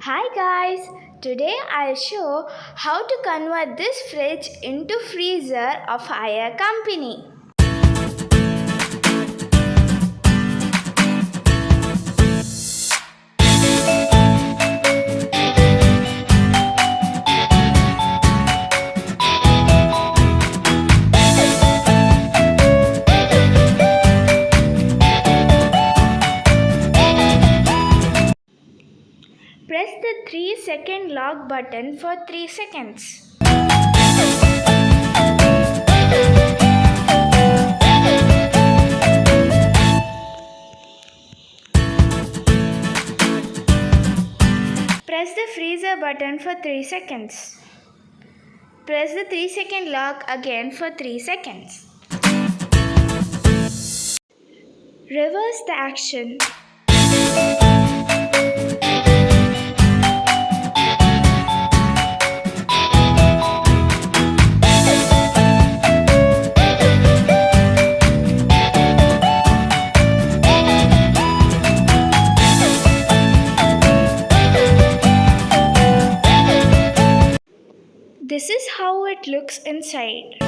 Hi guys, today I'll show how to convert this fridge into freezer of higher company. Press the 3-second lock button for 3 seconds. Press the freezer button for 3 seconds. Press the 3-second lock again for 3 seconds. Reverse the action. This is how it looks inside.